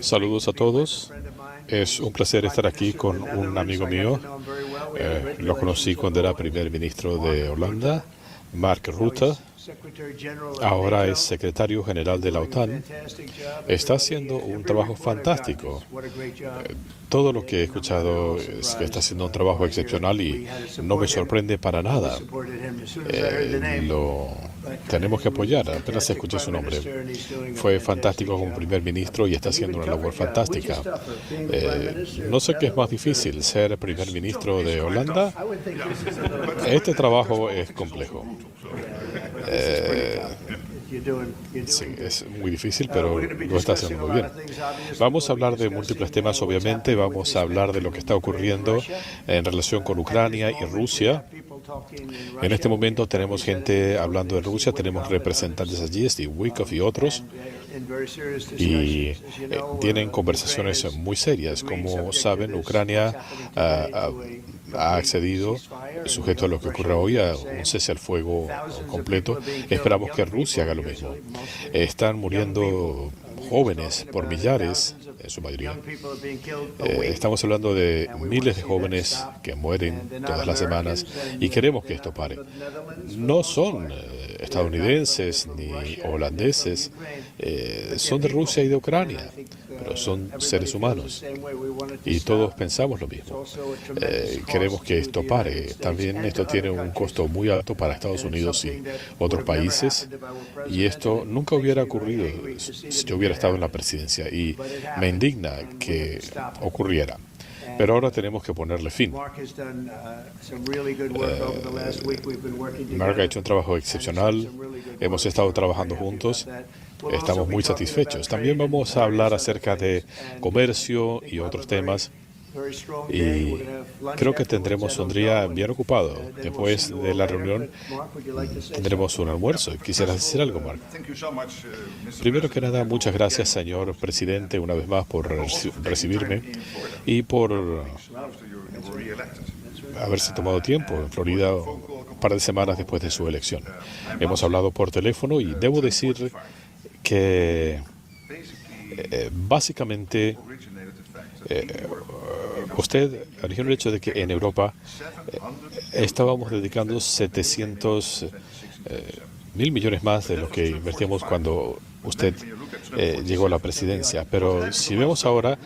Saludos a todos. Es un placer estar aquí con un amigo mío. Lo conocí cuando era primer ministro de Holanda, Mark Rutte. Ahora es secretario general de la OTAN. Está haciendo un trabajo fantástico. Todo lo que he escuchado es que está haciendo un trabajo excepcional y no me sorprende para nada. Lo tenemos que apoyar. Apenas escuché su nombre. Fue fantástico como primer ministro y está haciendo una labor fantástica. No sé qué es más difícil, ser primer ministro de Holanda. Este trabajo es complejo. Sí, es muy difícil, pero lo está haciendo muy bien. Vamos a hablar de múltiples temas, obviamente. Vamos a hablar de lo que está ocurriendo en relación con Ucrania y Rusia. En este momento tenemos gente hablando de Rusia, tenemos representantes allí, Steve Witkoff y otros, y tienen conversaciones muy serias. Como saben, Ucrania ha accedido, sujeto a lo que ocurre hoy, a un cese al fuego completo. Esperamos que Rusia haga lo mismo. Están muriendo jóvenes por millares, en su mayoría. Estamos hablando de miles de jóvenes que mueren todas las semanas y queremos que esto pare. No son estadounidenses ni holandeses, son de Rusia y de Ucrania, pero son seres humanos y todos pensamos lo mismo. Queremos que esto pare. También esto tiene un costo muy alto para Estados Unidos y otros países, y esto nunca hubiera ocurrido si yo hubiera estado en la presidencia, y me indigna que ocurriera. Pero ahora tenemos que ponerle fin. Mark ha hecho un trabajo excepcional. Hemos estado trabajando juntos. Estamos muy satisfechos. También vamos a hablar acerca de comercio y otros temas. Y creo que tendremos un día bien ocupado. Después de la reunión tendremos un almuerzo. ¿Quisieras decir algo, Mark? Primero que nada, muchas gracias, señor presidente, una vez más por recibirme y por haberse tomado tiempo en Florida un par de semanas después de su elección. Hemos hablado por teléfono y debo decir que básicamente usted originó el hecho de que en Europa estábamos dedicando 700 mil millones más de lo que invertíamos cuando usted llegó a la presidencia. Pero si vemos ahora,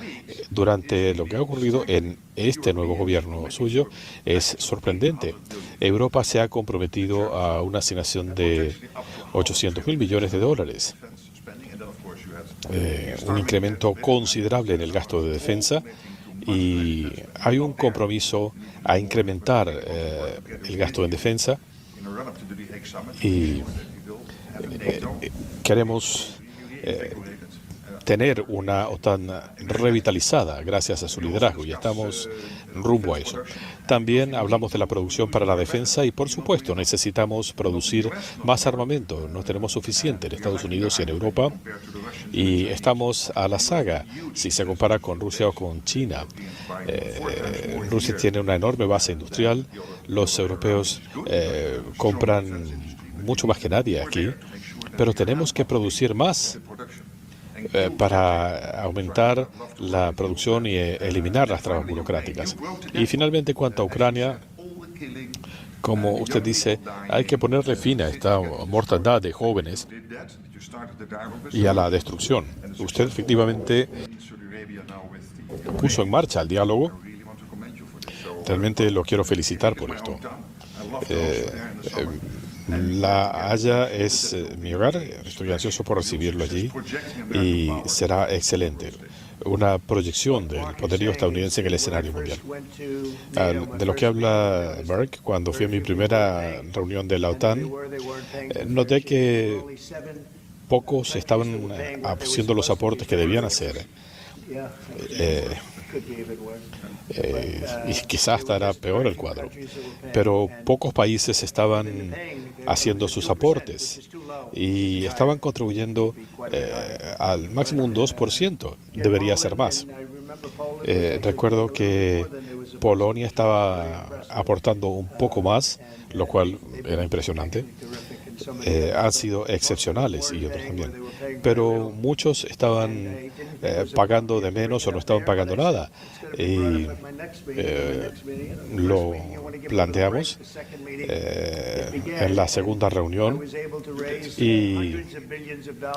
durante lo que ha ocurrido en este nuevo gobierno suyo, es sorprendente. Europa se ha comprometido a una asignación de 800 mil millones de dólares. Un incremento considerable en el gasto de defensa, y hay un compromiso a incrementar el gasto en defensa, y queremos tener una OTAN revitalizada gracias a su liderazgo, y estamos rumbo a eso. También hablamos de la producción para la defensa y, por supuesto, necesitamos producir más armamento. No tenemos suficiente en Estados Unidos y en Europa, y estamos a la saga si se compara con Rusia o con China. Rusia tiene una enorme base industrial. Los europeos compran mucho más que nadie aquí, pero tenemos que producir más para aumentar la producción y eliminar las trabas burocráticas. Y finalmente, cuanto a Ucrania, como usted dice, hay que ponerle fin a esta mortandad de jóvenes y a la destrucción. Usted efectivamente puso en marcha el diálogo. Realmente lo quiero felicitar por esto. La Haya es mi hogar, estoy ansioso por recibirlo allí y será excelente. Una proyección del poderío estadounidense en el escenario mundial. De lo que habla Mark, cuando fui a mi primera reunión de la OTAN, noté que pocos estaban haciendo los aportes que debían hacer. Y quizás estará peor el cuadro, pero pocos países estaban haciendo sus aportes y estaban contribuyendo al máximo un 2%. Debería ser más. Recuerdo que Polonia estaba aportando un poco más, lo cual era impresionante. han sido excepcionales y otros también. Pero muchos estaban pagando de menos o no estaban pagando nada. Y lo planteamos en la segunda reunión y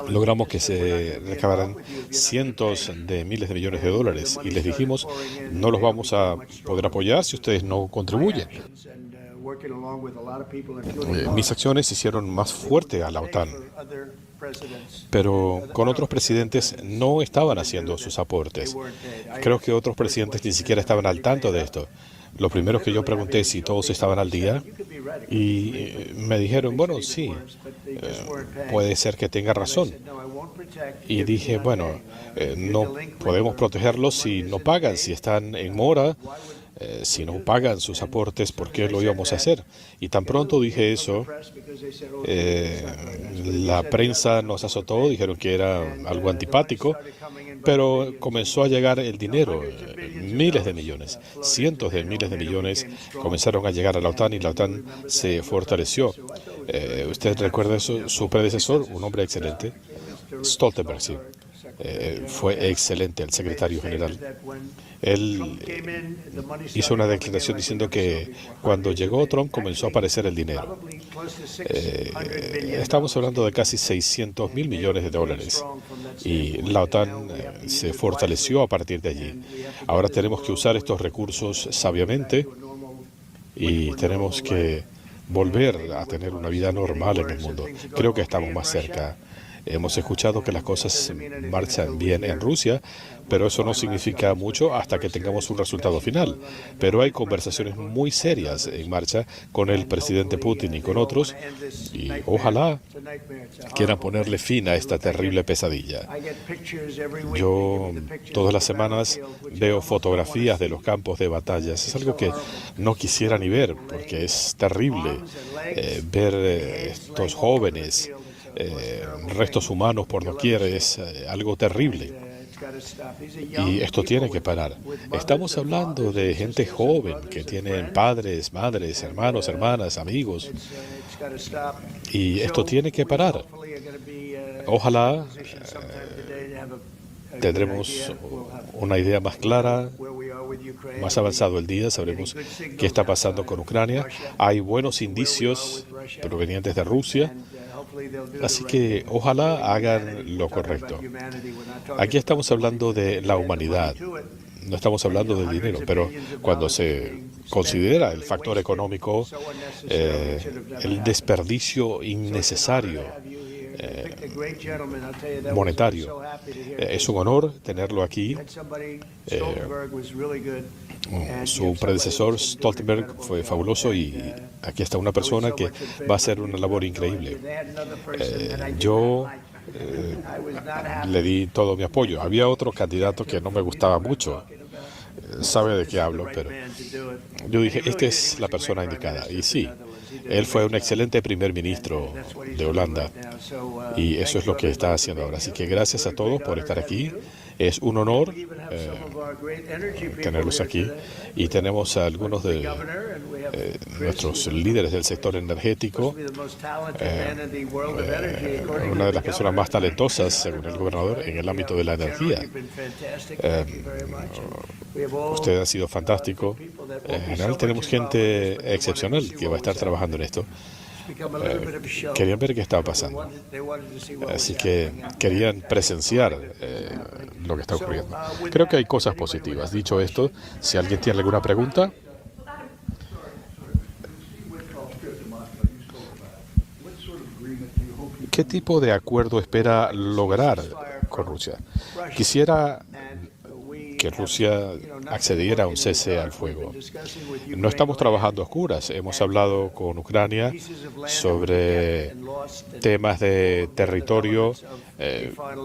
logramos que se recabaran cientos de miles de millones de dólares. Y les dijimos, no los vamos a poder apoyar si ustedes no contribuyen. Mis acciones hicieron más fuerte a la OTAN, pero con otros presidentes no estaban haciendo sus aportes. Creo que otros presidentes ni siquiera estaban al tanto de esto. Lo primero que yo pregunté si todos estaban al día y me dijeron, bueno, sí, puede ser que tenga razón. Y dije, bueno, no podemos protegerlos si no pagan, si están en mora. Si no pagan sus aportes, ¿por qué lo íbamos a hacer? Y tan pronto dije eso, la prensa nos azotó, dijeron que era algo antipático, pero comenzó a llegar el dinero, miles de millones, cientos de miles de millones comenzaron a llegar a la OTAN y la OTAN se fortaleció. ¿Usted recuerda eso? Su predecesor, un hombre excelente, Stoltenberg, sí. Fue excelente el secretario general. Él hizo una declaración diciendo que cuando llegó Trump comenzó a aparecer el dinero. Estamos hablando de casi 600.000 millones de dólares y la OTAN se fortaleció a partir de allí. Ahora tenemos que usar estos recursos sabiamente y tenemos que volver a tener una vida normal en el mundo. Creo que estamos más cerca. Hemos escuchado que las cosas marchan bien en Rusia, pero eso no significa mucho hasta que tengamos un resultado final. Pero hay conversaciones muy serias en marcha con el presidente Putin y con otros, y ojalá quieran ponerle fin a esta terrible pesadilla. Yo todas las semanas veo fotografías de los campos de batallas. Es algo que no quisiera ni ver, porque es terrible ver estos jóvenes, restos humanos por doquier, es algo terrible. Y esto tiene que parar. Estamos hablando de gente joven que tienen padres, madres, hermanos, hermanas, amigos. Y esto tiene que parar. Ojalá tendremos una idea más clara, más avanzado el día, sabremos qué está pasando con Ucrania. Hay buenos indicios provenientes de Rusia. Así que ojalá hagan lo correcto. Aquí estamos hablando de la humanidad, no estamos hablando del dinero, pero cuando se considera el factor económico, el desperdicio innecesario monetario. Es un honor tenerlo aquí. Su predecesor, Stoltenberg, fue fabuloso y aquí está una persona que va a hacer una labor increíble. Yo le di todo mi apoyo. Había otro candidato que no me gustaba mucho. Sabe de qué hablo, pero yo dije, esta es la persona indicada. Y sí, él fue un excelente primer ministro de Holanda y eso es lo que está haciendo ahora. Así que gracias a todos por estar aquí. Es un honor tenerlos aquí y tenemos a algunos de nuestros líderes del sector energético, una de las personas más talentosas, según el gobernador, en el ámbito de la energía. Usted ha sido fantástico. En general tenemos gente excepcional que va a estar trabajando en esto. Querían ver qué estaba pasando. Así que querían presenciar lo que está ocurriendo. Creo que hay cosas positivas. Dicho esto, si alguien tiene alguna pregunta. ¿Qué tipo de acuerdo espera lograr con Rusia? Quisiera que Rusia accediera a un cese al fuego. No estamos trabajando a oscuras. Hemos hablado con Ucrania sobre temas de territorio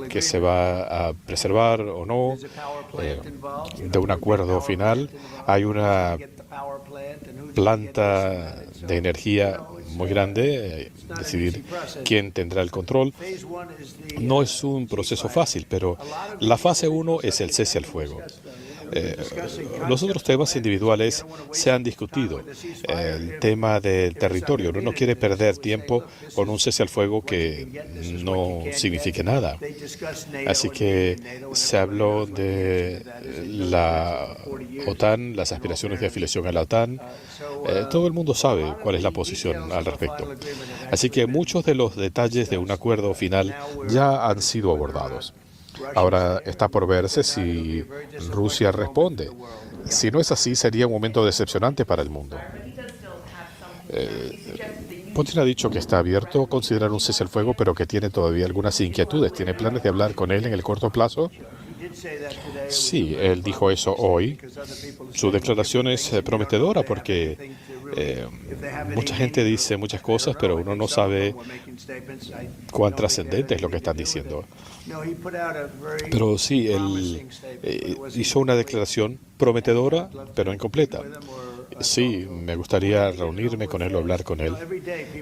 que se va a preservar o no, de un acuerdo final. Hay una planta de energía muy grande, decidir quién tendrá el control. No es un proceso fácil, pero la fase 1 es el cese al fuego. Los otros temas individuales se han discutido. El tema del territorio. Uno no quiere perder tiempo con un cese al fuego que no signifique nada. Así que se habló de la OTAN, las aspiraciones de afiliación a la OTAN. Todo el mundo sabe cuál es la posición al respecto. Así que muchos de los detalles de un acuerdo final ya han sido abordados. Ahora está por verse si Rusia responde. Si no es así, sería un momento decepcionante para el mundo. Putin ha dicho que está abierto a considerar un cese al fuego, pero que tiene todavía algunas inquietudes. ¿Tiene planes de hablar con él en el corto plazo? Sí, él dijo eso hoy. Su declaración es prometedora porque mucha gente dice muchas cosas, pero uno no sabe cuán trascendente es lo que están diciendo. Pero sí, él hizo una declaración prometedora, pero incompleta. Sí, me gustaría reunirme con él o hablar con él,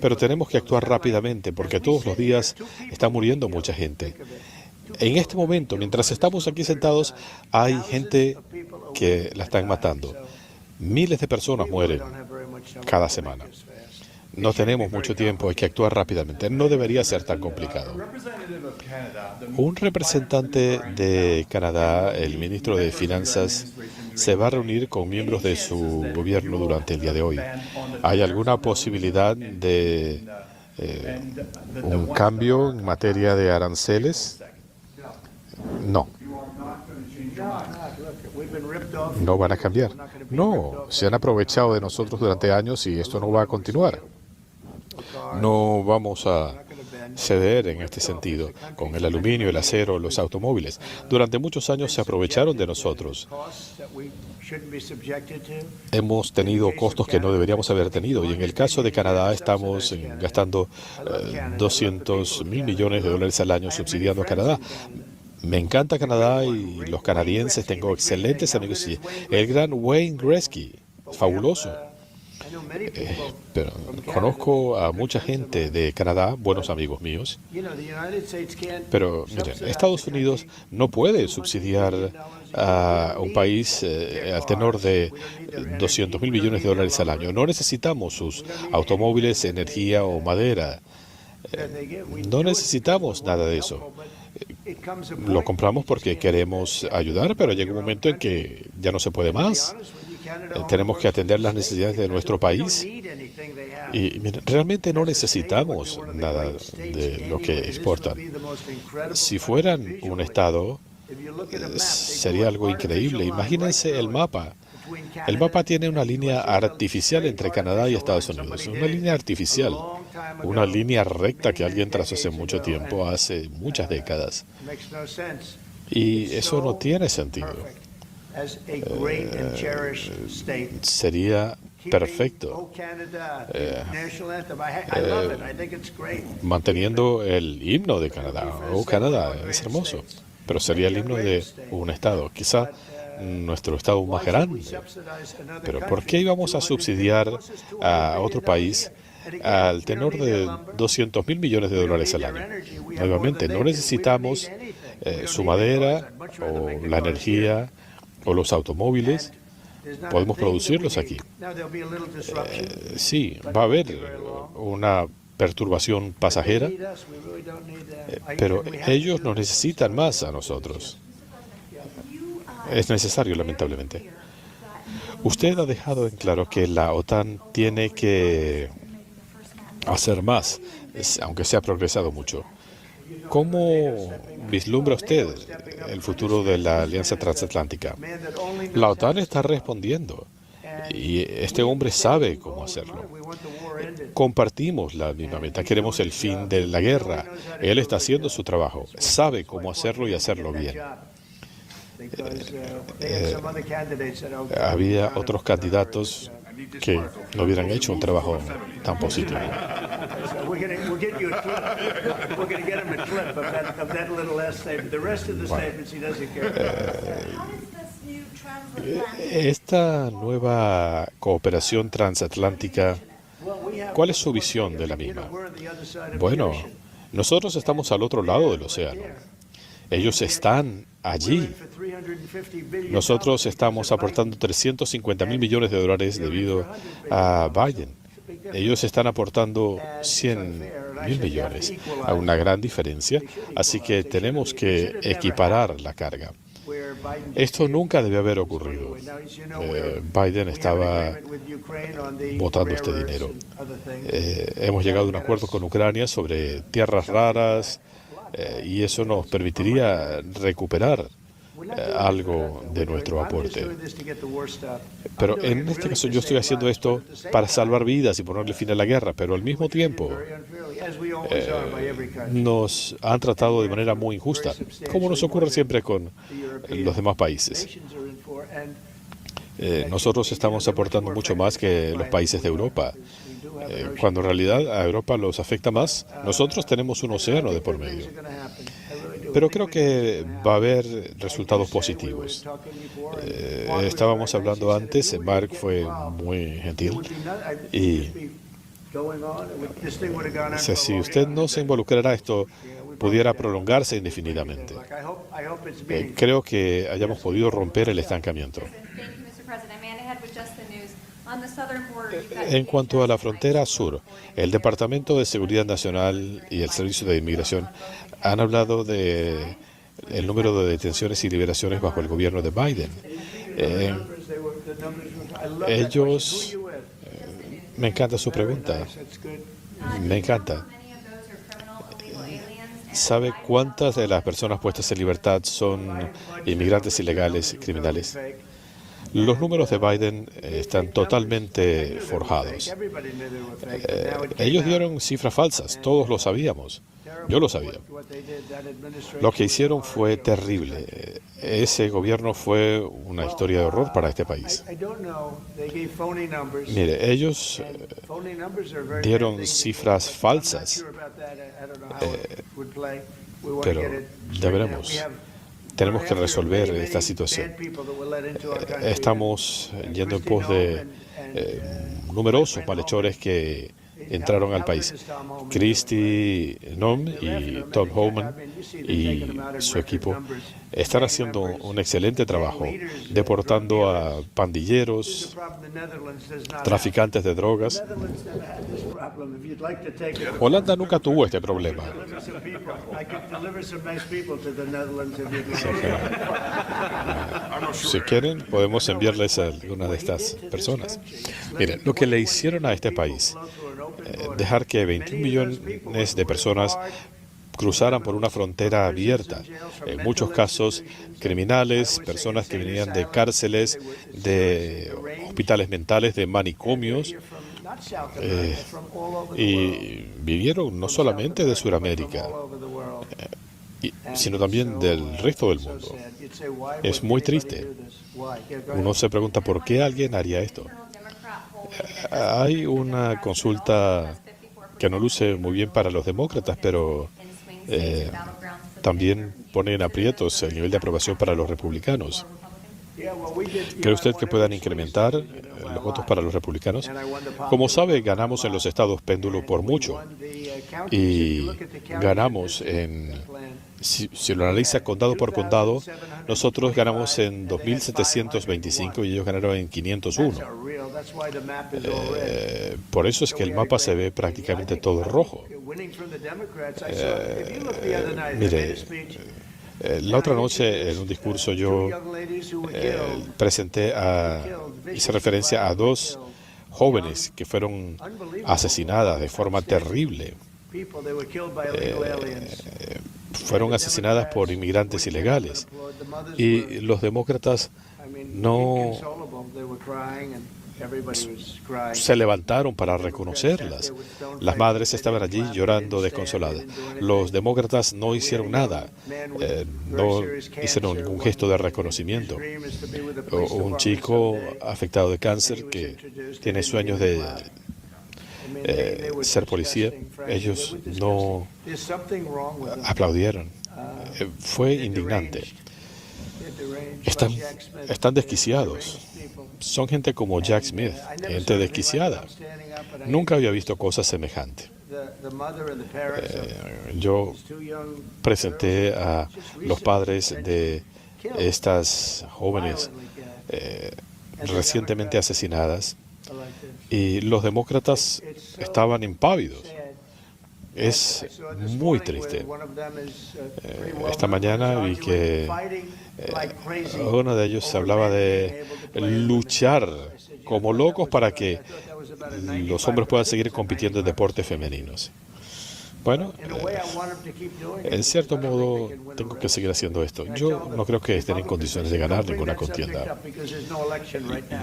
pero tenemos que actuar rápidamente porque todos los días está muriendo mucha gente. En este momento, mientras estamos aquí sentados, hay gente que la están matando. Miles de personas mueren cada semana. No tenemos mucho tiempo, hay que actuar rápidamente. No debería ser tan complicado. Un representante de Canadá, el ministro de Finanzas, se va a reunir con miembros de su gobierno durante el día de hoy. ¿Hay alguna posibilidad de un cambio en materia de aranceles? No. No van a cambiar. No, se han aprovechado de nosotros durante años y esto no va a continuar. No vamos a ceder en este sentido, con el aluminio, el acero, los automóviles. Durante muchos años se aprovecharon de nosotros. Hemos tenido costos que no deberíamos haber tenido y en el caso de Canadá estamos gastando 200 mil millones de dólares al año subsidiando a Canadá. Me encanta Canadá y los canadienses, tengo excelentes amigos. El gran Wayne Gretzky, fabuloso. Pero conozco a mucha gente de Canadá, buenos amigos míos. Pero miren, Estados Unidos no puede subsidiar a un país al tenor de 200 mil millones de dólares al año. No necesitamos sus automóviles, energía o madera. No necesitamos nada de eso. Lo compramos porque queremos ayudar, pero llega un momento en que ya no se puede más. Tenemos que atender las necesidades de nuestro país. Y miren, realmente no necesitamos nada de lo que exportan. Si fueran un estado, sería algo increíble. Imagínense el mapa. El mapa tiene una línea artificial entre Canadá y Estados Unidos. Una línea artificial. Una línea recta que alguien trazó hace mucho tiempo, hace muchas décadas. Y eso no tiene sentido. Sería perfecto manteniendo el himno de Canadá. Oh, Canadá, es hermoso. Pero sería el himno de un estado. Quizá nuestro estado más grande. Pero ¿por qué íbamos a subsidiar a otro país al tenor de 200 mil millones de dólares al año? Nuevamente, no necesitamos su madera o la energía o los automóviles. Podemos producirlos aquí. Sí, va a haber una perturbación pasajera, pero ellos nos necesitan más a nosotros. Es necesario, lamentablemente. Usted ha dejado en claro que la OTAN tiene que hacer más, aunque se ha progresado mucho. ¿Cómo vislumbra usted el futuro de la Alianza Transatlántica? La OTAN está respondiendo y este hombre sabe cómo hacerlo. Compartimos la misma meta, queremos el fin de la guerra. Él está haciendo su trabajo, sabe cómo hacerlo y hacerlo bien. Había otros candidatos que no hubieran hecho un trabajo tan positivo. Esta nueva cooperación transatlántica, ¿cuál es su visión de la misma? Bueno, nosotros estamos al otro lado del océano. Ellos están allí. Nosotros estamos aportando 350.000 millones de dólares debido a Biden. Ellos están aportando 100.000 millones, a una gran diferencia, así que tenemos que equiparar la carga. Esto nunca debió haber ocurrido. Biden estaba votando este dinero. Hemos llegado a un acuerdo con Ucrania sobre tierras raras y eso nos permitiría recuperar algo de nuestro aporte. Pero en este caso yo estoy haciendo esto para salvar vidas y ponerle fin a la guerra, pero al mismo tiempo nos han tratado de manera muy injusta, como nos ocurre siempre con los demás países. Nosotros estamos aportando mucho más que los países de Europa, cuando en realidad a Europa los afecta más. Nosotros tenemos un océano de por medio. Pero creo que va a haber resultados positivos. Estábamos hablando antes, Mark fue muy gentil, y si usted no se involucrara, esto pudiera prolongarse indefinidamente. Creo que hayamos podido romper el estancamiento. En cuanto a la frontera sur, el Departamento de Seguridad Nacional y el Servicio de Inmigración han hablado de el número de detenciones y liberaciones bajo el gobierno de Biden. Me encanta su pregunta. Me encanta. ¿Sabe cuántas de las personas puestas en libertad son inmigrantes ilegales, criminales? Los números de Biden están totalmente forjados. Ellos dieron cifras falsas, todos lo sabíamos. Yo lo sabía. Lo que hicieron fue terrible. Ese gobierno fue una historia de horror para este país. Mire, ellos dieron cifras falsas, pero ya veremos. Tenemos que resolver esta situación. Estamos yendo en pos de numerosos malhechores que entraron al país. Kristi Noem y Tom Homan y su equipo están haciendo un excelente trabajo, deportando a pandilleros, traficantes de drogas. Holanda nunca tuvo este problema. Si quieren, podemos enviarles a alguna de estas personas. Miren, lo que le hicieron a este país, dejar que 21 millones de personas cruzaran por una frontera abierta, en muchos casos criminales, personas que venían de cárceles, de hospitales mentales, de manicomios, y vivieron no solamente de Sudamérica, sino también del resto del mundo. Es muy triste. Uno se pregunta por qué alguien haría esto. Hay una consulta que no luce muy bien para los demócratas, pero también pone en aprietos el nivel de aprobación para los republicanos. ¿Cree usted que puedan incrementar los votos para los republicanos? Como sabe, ganamos en los estados péndulo por mucho. Y ganamos si lo analiza condado por condado, nosotros ganamos en 2.725 y ellos ganaron en 501. Por eso es que el mapa se ve prácticamente todo rojo. Mire, la otra noche en un discurso yo hice referencia a dos jóvenes que fueron asesinadas de forma terrible. Fueron asesinadas por inmigrantes ilegales. Y los demócratas no se levantaron para reconocerlas. Las madres estaban allí llorando desconsoladas. Los demócratas no hicieron nada, no hicieron ningún gesto de reconocimiento. Un chico afectado de cáncer que tiene sueños de ser policía, ellos no aplaudieron. Fue indignante. Están desquiciados. Son gente como Jack Smith, gente desquiciada. Nunca había visto cosa semejante. Yo presenté a los padres de estas jóvenes recientemente asesinadas y los demócratas estaban impávidos. Es muy triste. Esta mañana vi que uno de ellos hablaba de luchar como locos para que los hombres puedan seguir compitiendo en deportes femeninos. Bueno, en cierto modo tengo que seguir haciendo esto. Yo no creo que estén en condiciones de ganar ninguna contienda.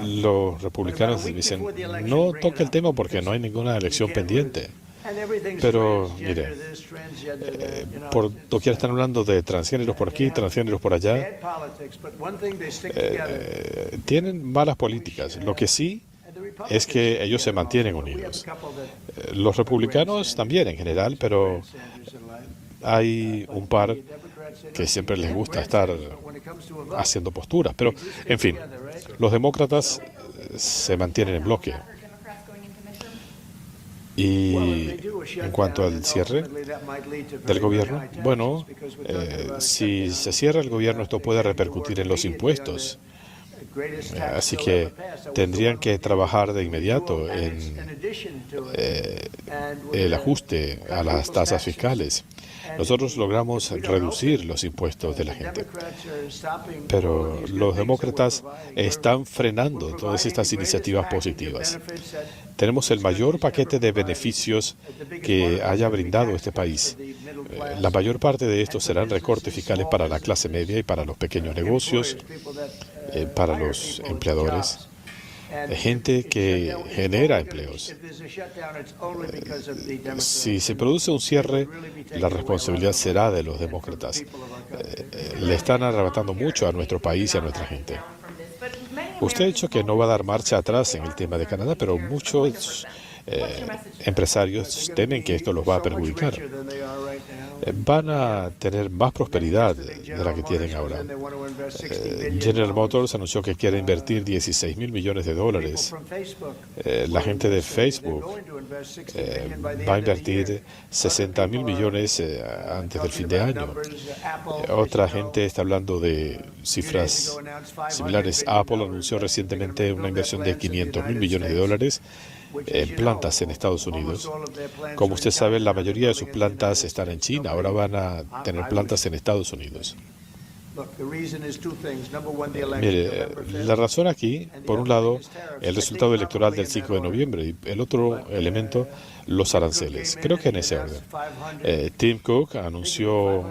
Los republicanos dicen, no toque el tema porque no hay ninguna elección pendiente. Pero, mire, por doquier están hablando de transgéneros por aquí, transgéneros por allá. Tienen malas políticas. Lo que sí es que ellos se mantienen unidos. Los republicanos también en general, pero hay un par que siempre les gusta estar haciendo posturas. Pero, en fin, los demócratas se mantienen en bloque. Y en cuanto al cierre del gobierno, bueno, si se cierra el gobierno, esto puede repercutir en los impuestos. Así que tendrían que trabajar de inmediato en el ajuste a las tasas fiscales. Nosotros logramos reducir los impuestos de la gente, pero los demócratas están frenando todas estas iniciativas positivas. Tenemos el mayor paquete de beneficios que haya brindado este país. La mayor parte de estos serán recortes fiscales para la clase media y para los pequeños negocios, para los empleadores, gente que genera empleos. Si se produce un cierre, la responsabilidad será de los demócratas. Le están arrebatando mucho a nuestro país y a nuestra gente. Usted ha dicho que no va a dar marcha atrás en el tema de Canadá, pero muchos empresarios temen que esto los va a perjudicar. Van a tener más prosperidad de la que tienen ahora. General Motors anunció que quiere invertir $16,000 millones. La gente de Facebook va a invertir $60,000 millones antes del fin de año. Otra gente está hablando de cifras similares. Apple anunció recientemente una inversión de $500,000 millones en plantas en Estados Unidos. Como usted sabe, la mayoría de sus plantas están en China. Ahora van a tener plantas en Estados Unidos. Mire, la razón aquí, por un lado, el resultado electoral del 5 de noviembre y el otro elemento, los aranceles. Creo que en ese orden. Tim Cook anunció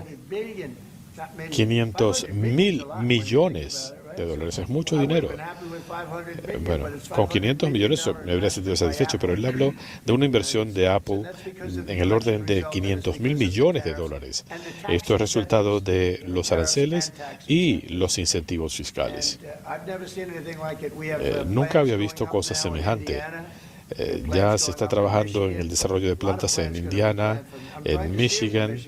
$500,000 millones. Es mucho dinero. Bueno, con 500 millones me habría sentido satisfecho, pero él habló de una inversión de Apple en el orden de $500,000 millones. Esto es resultado de los aranceles y los incentivos fiscales. Nunca había visto cosas semejantes. Ya se está trabajando en el desarrollo de plantas en Indiana, en Michigan.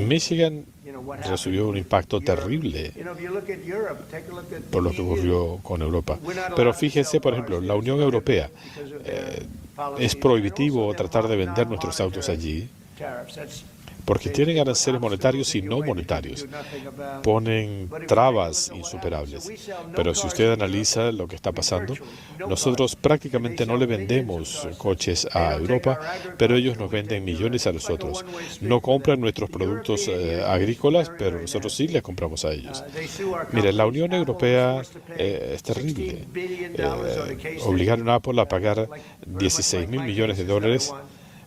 Michigan recibió un impacto terrible por lo que ocurrió con Europa. Pero fíjense, por ejemplo, la Unión Europea. Es prohibitivo tratar de vender nuestros autos allí porque tienen aranceles monetarios y no monetarios. Ponen trabas insuperables. Pero si usted analiza lo que está pasando, nosotros prácticamente no le vendemos coches a Europa, pero ellos nos venden millones a nosotros. No compran nuestros productos agrícolas, pero nosotros sí les compramos a ellos. Mire, la Unión Europea es terrible. Obligaron a Apple a pagar $16,000 millones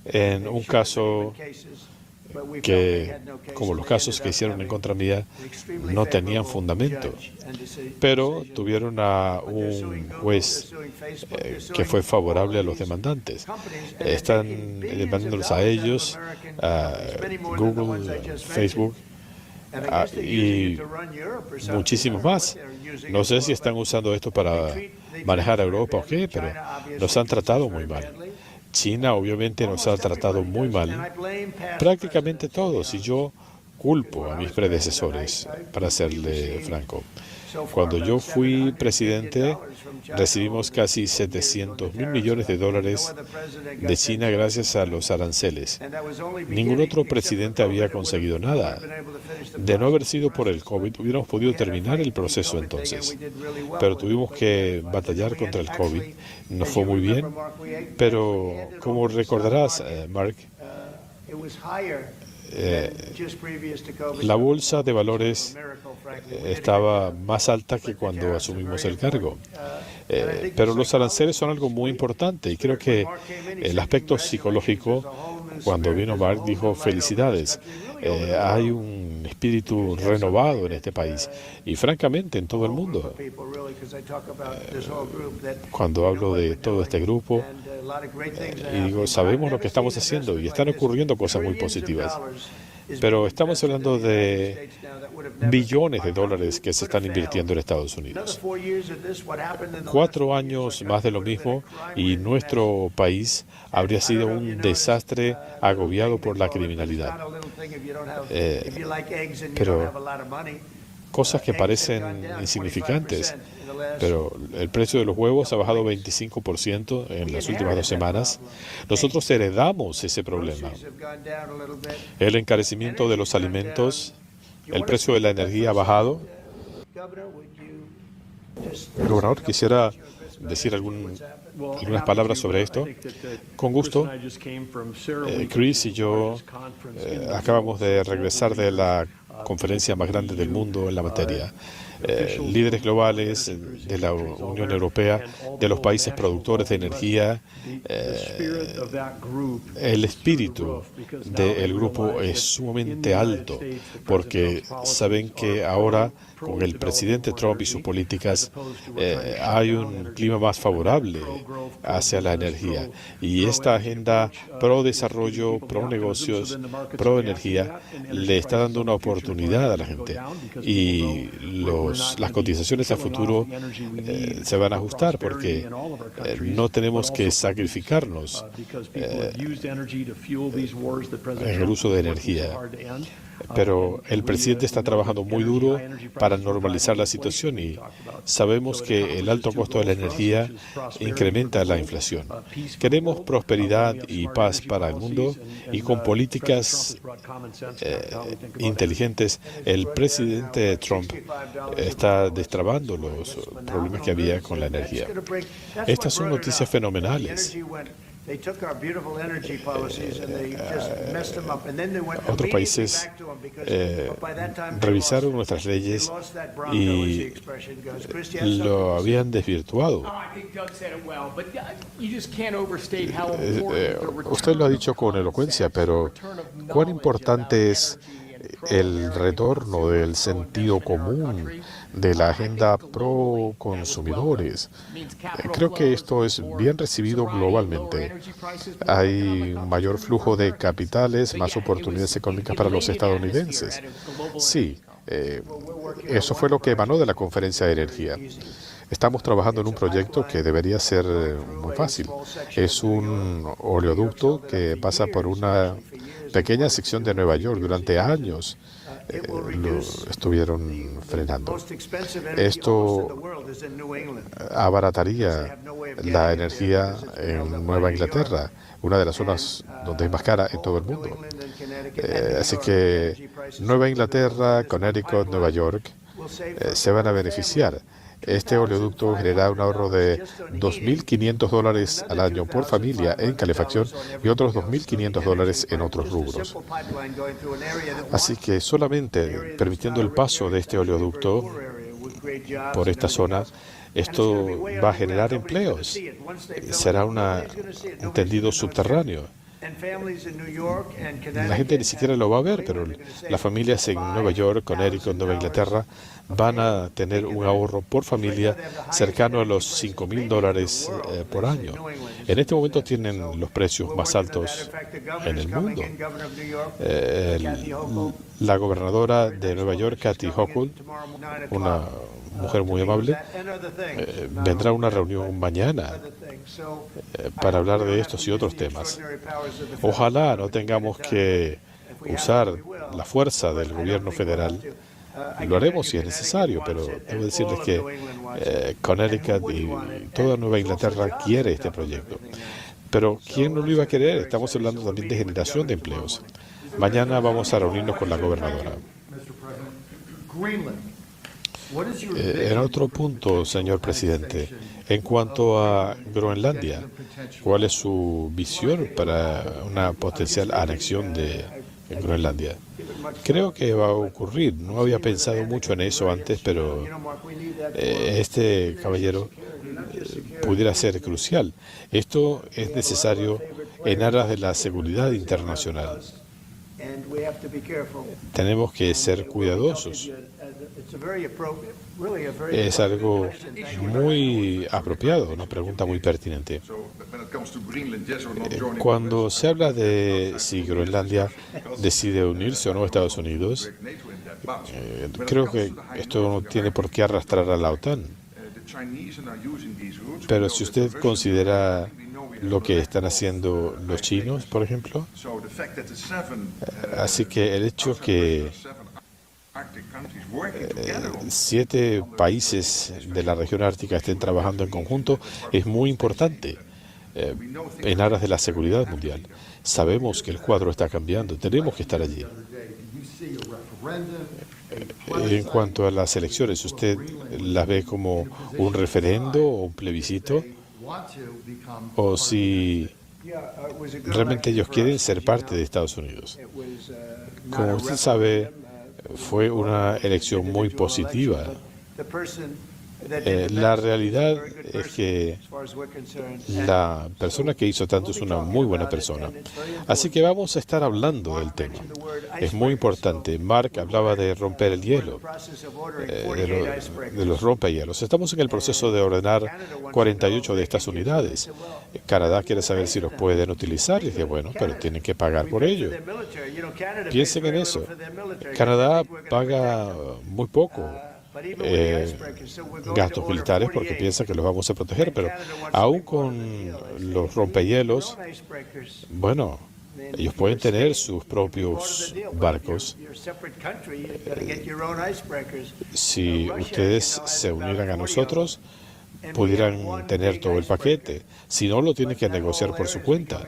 en un caso que, como los casos que hicieron en contra mía, no tenían fundamento. Pero tuvieron a un juez que fue favorable a los demandantes. Están demandándolos a ellos, a Google, Facebook y muchísimos más. No sé si están usando esto para manejar a Europa o qué, pero nos han tratado muy mal. China obviamente nos ha tratado muy mal, prácticamente todos, y yo culpo a mis predecesores, para serle franco. Cuando yo fui presidente, recibimos casi $700 millones de China gracias a los aranceles. Ningún otro presidente había conseguido nada. De no haber sido por el COVID, hubiéramos podido terminar el proceso entonces. Pero tuvimos que batallar contra el COVID. Nos fue muy bien, pero como recordarás, Mark, la bolsa de valores estaba más alta que cuando asumimos el cargo. Pero los aranceles son algo muy importante y creo que el aspecto psicológico, cuando vino Mark, dijo felicidades. Hay un espíritu renovado en este país y francamente en todo el mundo. Cuando hablo de todo este grupo, y digo, sabemos lo que estamos haciendo y están ocurriendo cosas muy positivas. Pero estamos hablando de billones de dólares que se están invirtiendo en Estados Unidos. 4 años más de lo mismo y nuestro país habría sido un desastre agobiado por la criminalidad. Pero cosas que parecen insignificantes, pero el precio de los huevos ha bajado 25% en las últimas 2 semanas. Nosotros heredamos ese problema. El encarecimiento de los alimentos, el precio de la energía ha bajado. Gobernador, quisiera decir algunas palabras sobre esto. Con gusto. Chris y yo acabamos de regresar de la conferencia más grande del mundo en la materia. Líderes globales de la Unión Europea, de los países productores de energía. El espíritu del grupo es sumamente alto porque saben que ahora con el presidente Trump y sus políticas hay un clima más favorable hacia la energía. Y esta agenda pro desarrollo, pro negocios, pro energía le está dando una oportunidad a la gente. Y las cotizaciones a futuro se van a ajustar porque no tenemos que sacrificarnos en el uso de energía. Pero el presidente está trabajando muy duro para normalizar la situación y sabemos que el alto costo de la energía incrementa la inflación. Queremos prosperidad y paz para el mundo y con políticas inteligentes. El presidente Trump está destrabando los problemas que había con la energía. Estas son noticias fenomenales. Otros países revisaron nuestras leyes y lo habían desvirtuado. Usted lo ha dicho con elocuencia, pero ¿cuán importante es el retorno del sentido común, de la agenda pro consumidores? Creo que esto es bien recibido globalmente. Hay un mayor flujo de capitales, más oportunidades económicas para los estadounidenses. Sí, eso fue lo que emanó de la conferencia de energía. Estamos trabajando en un proyecto que debería ser muy fácil. Es un oleoducto que pasa por una pequeña sección de Nueva York. Durante años lo estuvieron frenando. Esto abarataría la energía en Nueva Inglaterra, una de las zonas donde es más cara en todo el mundo. Así que Nueva Inglaterra, Connecticut, Nueva York se van a beneficiar. Este oleoducto genera un ahorro de $2.500 al año por familia en calefacción y otros $2.500 en otros rubros. Así que solamente permitiendo el paso de este oleoducto por esta zona, esto va a generar empleos. Será un tendido subterráneo. La gente ni siquiera lo va a ver, pero las familias en Nueva York, Connecticut, Nueva Inglaterra van a tener un ahorro por familia cercano a los $5.000 por año. En este momento tienen los precios más altos en el mundo. La gobernadora de Nueva York, Kathy Hochul, una mujer muy amable, vendrá a una reunión mañana para hablar de estos y otros temas. Ojalá no tengamos que usar la fuerza del gobierno federal Lo haremos si es necesario, pero debo decirles que Connecticut y toda Nueva Inglaterra quiere este proyecto. Pero ¿quién no lo iba a querer? Estamos hablando también de generación de empleos. Mañana vamos a reunirnos con la gobernadora. En otro punto, señor presidente, en cuanto a Groenlandia, ¿cuál es su visión para una potencial anexión de Groenlandia? Creo que va a ocurrir. No había pensado mucho en eso antes, pero este caballero pudiera ser crucial. Esto es necesario en aras de la seguridad internacional. Tenemos que ser cuidadosos. Es algo muy apropiado, una pregunta muy pertinente. Cuando se habla de si Groenlandia decide unirse o no a Estados Unidos, creo que esto no tiene por qué arrastrar a la OTAN. Pero si usted considera lo que están haciendo los chinos, por ejemplo, así que el hecho que 7 países de la región ártica estén trabajando en conjunto es muy importante en aras de la seguridad mundial. Sabemos que el cuadro está cambiando, tenemos que estar allí. En cuanto a las elecciones, ¿usted las ve como un referendo o un plebiscito? ¿O si realmente ellos quieren ser parte de Estados Unidos? Como usted sabe, fue una elección muy positiva. La realidad es que la persona que hizo tanto es una muy buena persona. Así que vamos a estar hablando del tema. Es muy importante. Mark hablaba de romper el hielo, de los rompehielos. Estamos en el proceso de ordenar 48 de estas unidades. Canadá quiere saber si los pueden utilizar. Y dice, bueno, pero tienen que pagar por ello. Piensen en eso. Canadá paga muy poco gastos militares porque piensa que los vamos a proteger, pero aún con los rompehielos, bueno, ellos pueden tener sus propios barcos. Si ustedes se unieran a nosotros, pudieran tener todo el paquete. Si no, lo tienen que negociar por su cuenta.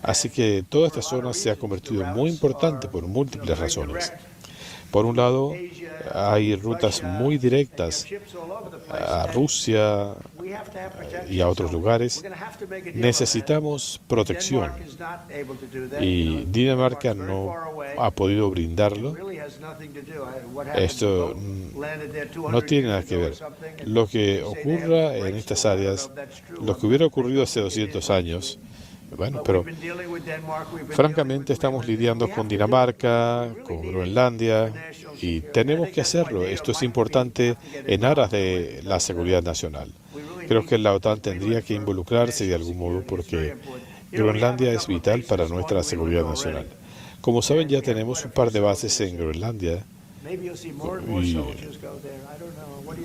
Así que toda esta zona se ha convertido muy importante por múltiples razones. Por un lado, hay rutas muy directas a Rusia y a otros lugares. Necesitamos protección y Dinamarca no ha podido brindarlo. Esto no tiene nada que ver. Lo que ocurra en estas áreas, lo que hubiera ocurrido hace 200 años, bueno, pero francamente estamos lidiando con Dinamarca, con Groenlandia, y tenemos que hacerlo. Esto es importante en aras de la seguridad nacional. Creo que la OTAN tendría que involucrarse de algún modo porque Groenlandia es vital para nuestra seguridad nacional. Como saben, ya tenemos un par de bases en Groenlandia y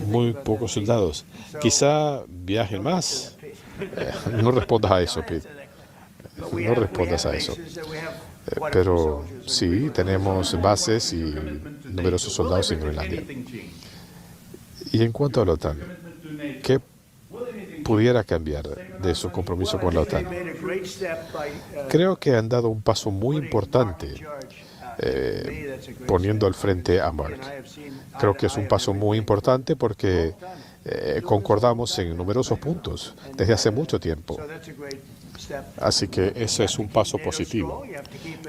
muy pocos soldados. Quizá viajen más. No respondas a eso, Pete. No respondas a eso. Pero sí, tenemos bases y numerosos soldados en Groenlandia. Y en cuanto a la OTAN, ¿qué pudiera cambiar de su compromiso con la OTAN? Creo que han dado un paso muy importante poniendo al frente a Mark. Creo que es un paso muy importante porque concordamos en numerosos puntos desde hace mucho tiempo. Así que ese es un paso positivo.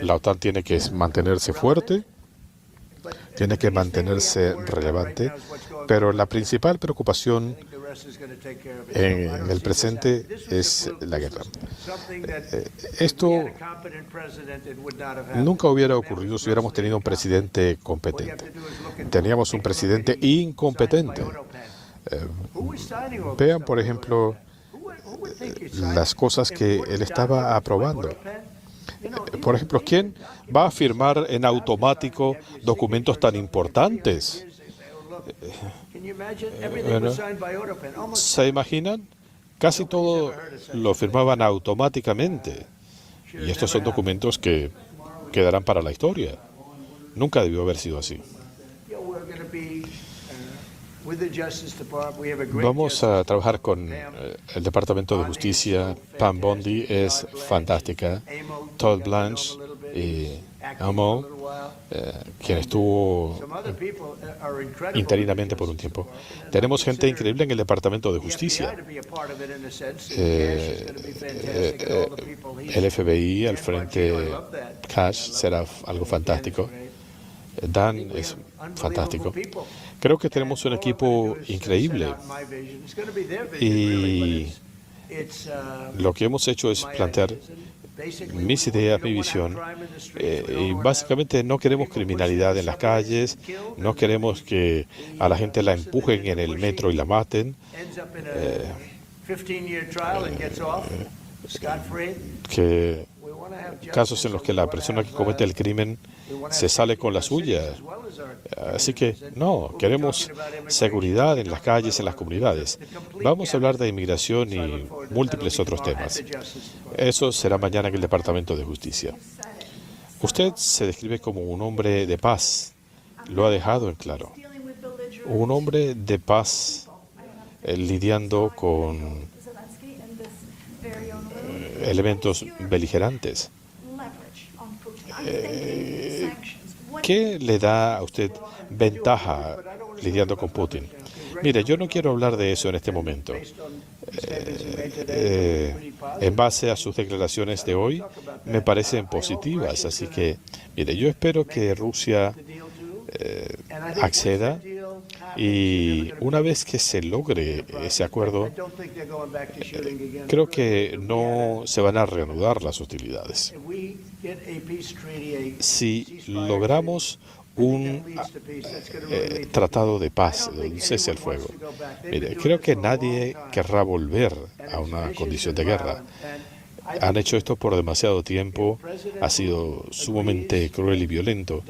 La OTAN tiene que mantenerse fuerte, tiene que mantenerse relevante, pero la principal preocupación en el presente es la guerra. Esto nunca hubiera ocurrido si hubiéramos tenido un presidente competente. Teníamos un presidente incompetente. Vean, por ejemplo, las cosas que él estaba aprobando. Por ejemplo, ¿quién va a firmar en automático documentos tan importantes? Bueno, ¿se imaginan? Casi todo lo firmaban automáticamente. Y estos son documentos que quedarán para la historia. Nunca debió haber sido así. Vamos a trabajar con el Departamento de Justicia. Pam Bondi es fantástica. Todd Blanche y Amo, quien estuvo interinamente por un tiempo. Tenemos gente increíble en el Departamento de Justicia. El FBI al frente, Cash, será algo fantástico. Dan es fantástico. Creo que tenemos un equipo increíble y lo que hemos hecho es plantear mis ideas, mi visión, y básicamente no queremos criminalidad en las calles, no queremos que a la gente la empujen en el metro y la maten, que casos en los que la persona que comete el crimen se sale con la suya. Así que no, queremos seguridad en las calles, en las comunidades. Vamos a hablar de inmigración y múltiples otros temas. Eso será mañana en el Departamento de Justicia. Usted se describe como un hombre de paz. Lo ha dejado en claro. Un hombre de paz lidiando con elementos beligerantes. ¿Qué le da a usted ventaja lidiando con Putin? Mire, yo no quiero hablar de eso en este momento. En base a sus declaraciones de hoy, me parecen positivas. Así que, mire, yo espero que Rusia acceda y una vez que se logre ese acuerdo, creo que no se van a reanudar las hostilidades. Si logramos un tratado de paz, un cese al fuego, mire, creo que nadie querrá volver a una condición de guerra. Han hecho esto por demasiado tiempo, ha sido sumamente cruel y violento.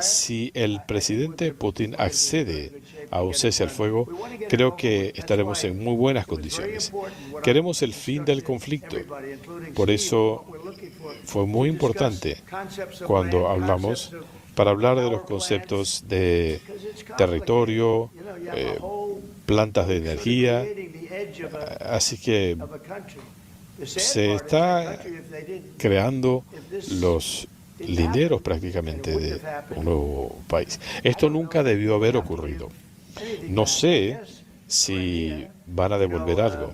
Si el presidente Putin accede a un cese al fuego, creo que estaremos en muy buenas condiciones. Queremos el fin del conflicto. Por eso fue muy importante cuando hablamos para hablar de los conceptos de territorio, plantas de energía. Así que se está creando los linderos prácticamente de un nuevo país. Esto nunca debió haber ocurrido. No sé si van a devolver algo.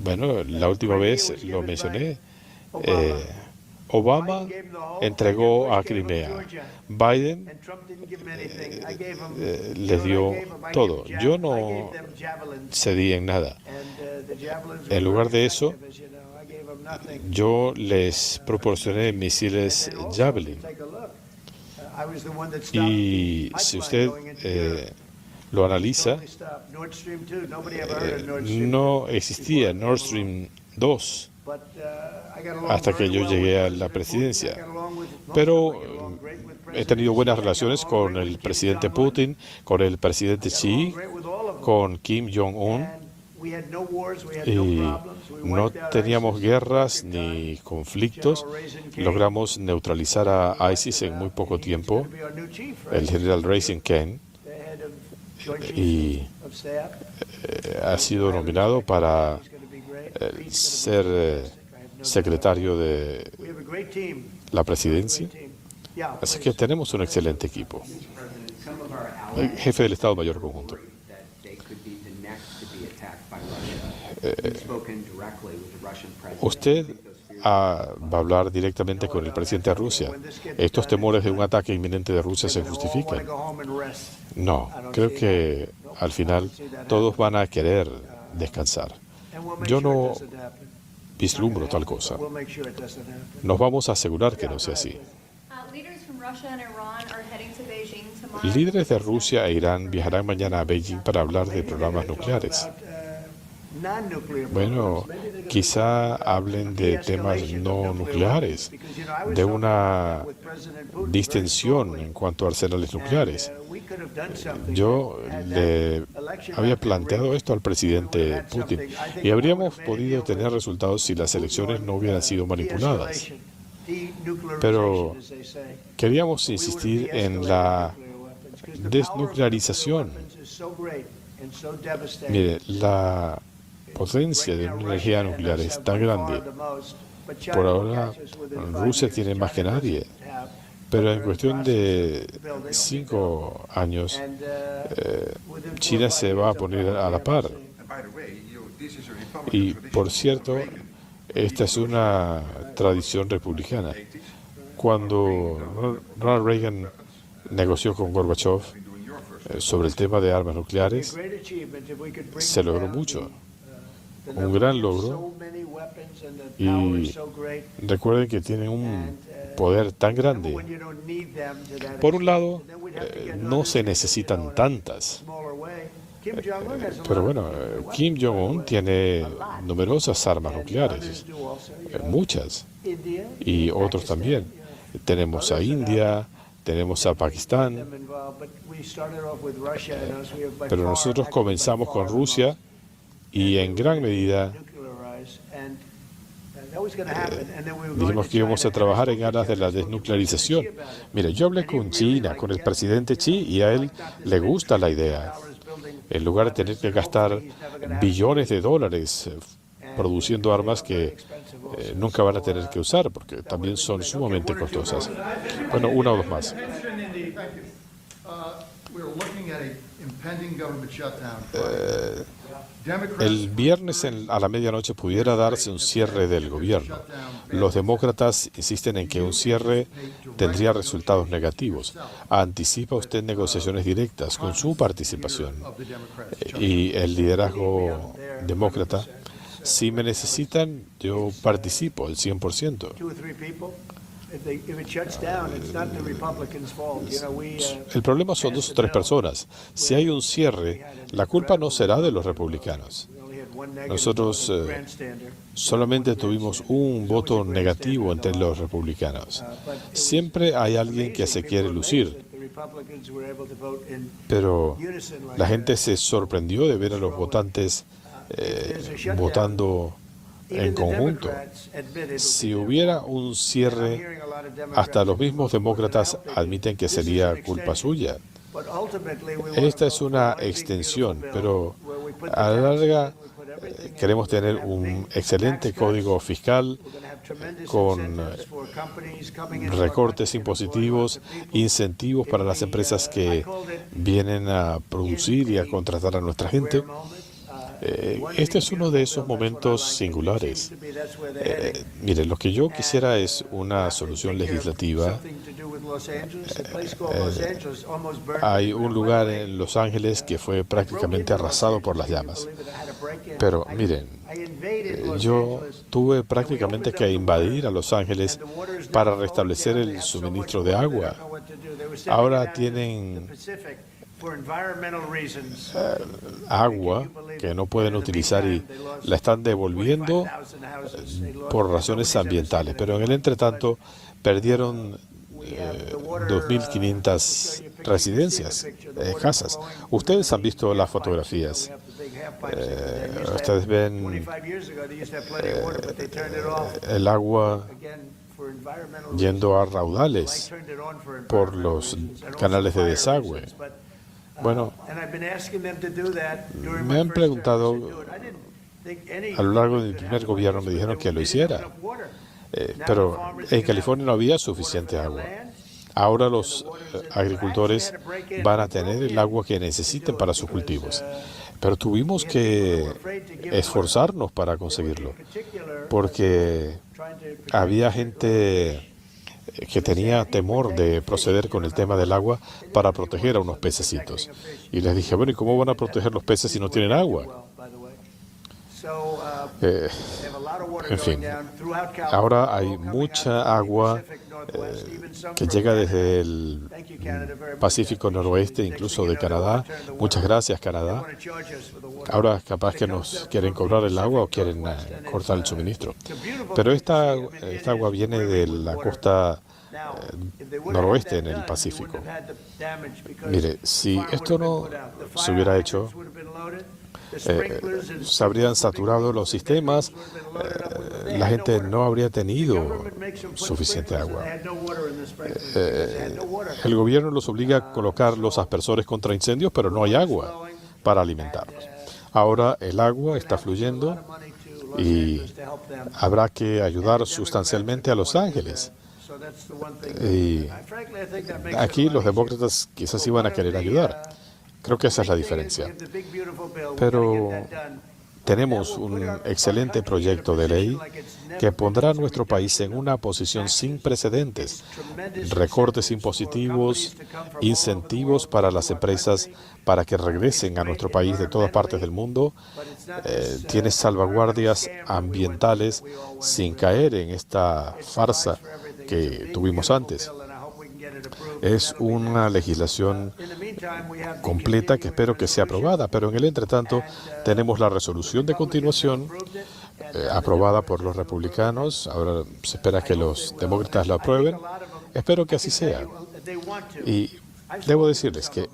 Bueno, la última vez lo mencioné. Obama entregó a Crimea. Biden les dio todo. Yo no cedí en nada. En lugar de eso, yo les proporcioné misiles Javelin. Y si usted lo analiza, no existía Nord Stream 2 hasta que yo llegué a la presidencia. Pero he tenido buenas relaciones con el presidente Putin, con el presidente Xi, con Kim Jong-un, y no teníamos guerras ni conflictos. Logramos neutralizar a ISIS en muy poco tiempo, el general Racing Kane, y ha sido nominado para ser secretario de la presidencia. Así que tenemos un excelente equipo. El jefe del Estado Mayor Conjunto. Usted va a hablar directamente con el presidente de Rusia. ¿Estos temores de un ataque inminente de Rusia se justifican? No, creo que al final todos van a querer descansar. Yo no vislumbro tal cosa. Nos vamos a asegurar que no sea así. Líderes de Rusia e Irán viajarán mañana a Beijing para hablar de programas nucleares. Bueno, quizá hablen de temas no nucleares, de una distensión en cuanto a arsenales nucleares. Yo le había planteado esto al presidente Putin y habríamos podido tener resultados si las elecciones no hubieran sido manipuladas. Pero queríamos insistir en la desnuclearización. Mire, la potencia de una energía nuclear es tan grande. Por ahora, Rusia tiene más que nadie. Pero en cuestión de 5 años, China se va a poner a la par. Y, por cierto, esta es una tradición republicana. Cuando Ronald Reagan negoció con Gorbachev sobre el tema de armas nucleares, se logró mucho. Un gran logro. Y recuerden que tienen un poder tan grande. Por un lado, no se necesitan tantas. Pero bueno, Kim Jong-un tiene numerosas armas nucleares, muchas, y otros también. Tenemos a India, tenemos a Pakistán, pero nosotros comenzamos con Rusia y en gran medida dijimos que íbamos a trabajar en aras de la desnuclearización. Mire, yo hablé con China, con el presidente Xi, y a él le gusta la idea. En lugar de tener que gastar billones de dólares produciendo armas que nunca van a tener que usar, porque también son sumamente costosas. Bueno, una o dos más. El viernes a la medianoche pudiera darse un cierre del gobierno. Los demócratas insisten en que un cierre tendría resultados negativos. ¿Anticipa usted negociaciones directas con su participación? Y el liderazgo demócrata, si me necesitan, yo participo el 100%. El problema son 2 o 3 personas. Si hay un cierre, la culpa no será de los republicanos. Nosotros solamente tuvimos un voto negativo entre los republicanos. Siempre hay alguien que se quiere lucir. Pero la gente se sorprendió de ver a los votantes votando en conjunto. Si hubiera un cierre, hasta los mismos demócratas admiten que sería culpa suya. Esta es una extensión, pero a la larga queremos tener un excelente código fiscal con recortes impositivos, incentivos para las empresas que vienen a producir y a contratar a nuestra gente. Este es uno de esos momentos singulares. Mire, lo que yo quisiera es una solución legislativa. Hay un lugar en Los Ángeles que fue prácticamente arrasado por las llamas. Pero miren, yo tuve prácticamente que invadir a Los Ángeles para restablecer el suministro de agua. Ahora tienen agua que no pueden utilizar y la están devolviendo por razones ambientales. Pero en el entretanto perdieron 2.500 residencias, casas. Ustedes han visto las fotografías. Ustedes ven el agua yendo a raudales por los canales de desagüe. Bueno, me han preguntado a lo largo de mi primer gobierno, me dijeron que lo hiciera, pero en California no había suficiente agua. Ahora los agricultores van a tener el agua que necesiten para sus cultivos, pero tuvimos que esforzarnos para conseguirlo, porque había gente que tenía temor de proceder con el tema del agua para proteger a unos pececitos. Y les dije, bueno, ¿y cómo van a proteger los peces si no tienen agua? En fin, ahora hay mucha agua que llega desde el Pacífico Noroeste, incluso de Canadá. Muchas gracias, Canadá. Ahora capaz que nos quieren cobrar el agua o quieren cortar el suministro. Pero esta agua viene de la costa noroeste en el Pacífico. Mire, si esto no se hubiera hecho, se habrían saturado los sistemas, la gente no habría tenido suficiente agua. El gobierno los obliga a colocar los aspersores contra incendios, pero no hay agua para alimentarlos. Ahora el agua está fluyendo y habrá que ayudar sustancialmente a Los Ángeles. Y aquí los demócratas quizás iban a querer ayudar. Creo que esa es la diferencia. Pero tenemos un excelente proyecto de ley que pondrá a nuestro país en una posición sin precedentes. Recortes impositivos, incentivos para las empresas para que regresen a nuestro país de todas partes del mundo. Tiene salvaguardias ambientales sin caer en esta farsa que tuvimos antes. Es una legislación completa que espero que sea aprobada, pero en el entretanto tenemos la resolución de continuación aprobada por los republicanos. Ahora se espera que los demócratas la aprueben. Espero que así sea. Y debo decirles que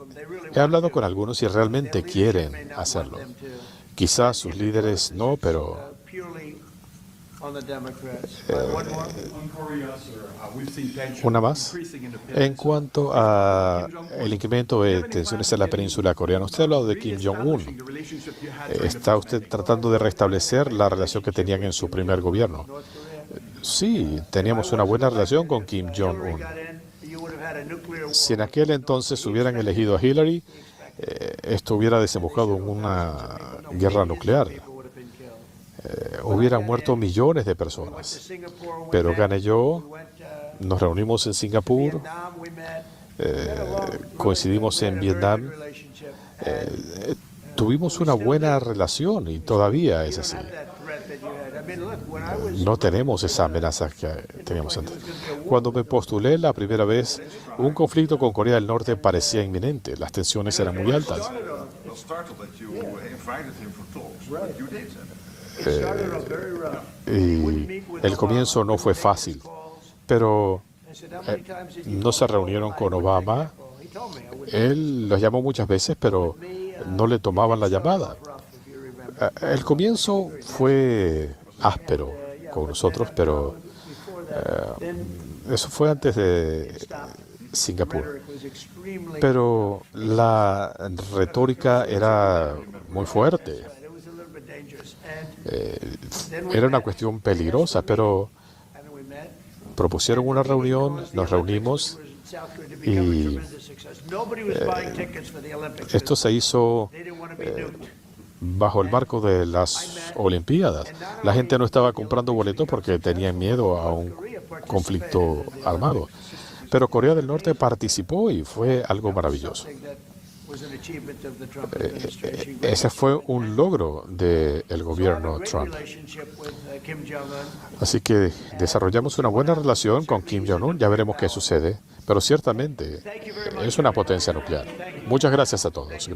he hablado con algunos y realmente quieren hacerlo. Quizás sus líderes no, pero una más. En cuanto a el incremento de tensiones en la península coreana, usted ha hablado de Kim Jong-un. ¿Está usted tratando de restablecer la relación que tenían en su primer gobierno? Sí, teníamos una buena relación con Kim Jong-un. Si en aquel entonces hubieran elegido a Hillary, esto hubiera desembocado en una guerra nuclear. Hubieran muerto millones de personas. Pero gané yo, nos reunimos en Singapur, coincidimos en Vietnam, tuvimos una buena relación y todavía es así. No tenemos esa amenaza que teníamos antes. Cuando me postulé la primera vez, un conflicto con Corea del Norte parecía inminente. Las tensiones eran muy altas. Y el comienzo no fue fácil, pero no se reunieron con Obama. Él los llamó muchas veces, pero no le tomaban la llamada. El comienzo fue áspero con nosotros, pero eso fue antes de Singapur. Pero la retórica era muy fuerte. Era una cuestión peligrosa, pero propusieron una reunión, nos reunimos y esto se hizo bajo el marco de las Olimpiadas. La gente no estaba comprando boletos porque tenían miedo a un conflicto armado. Pero Corea del Norte participó y fue algo maravilloso. Ese fue un logro del gobierno Trump. Así que desarrollamos una buena relación con Kim Jong-un. Ya veremos qué sucede. Pero ciertamente es una potencia nuclear. Muchas gracias a todos. Gracias.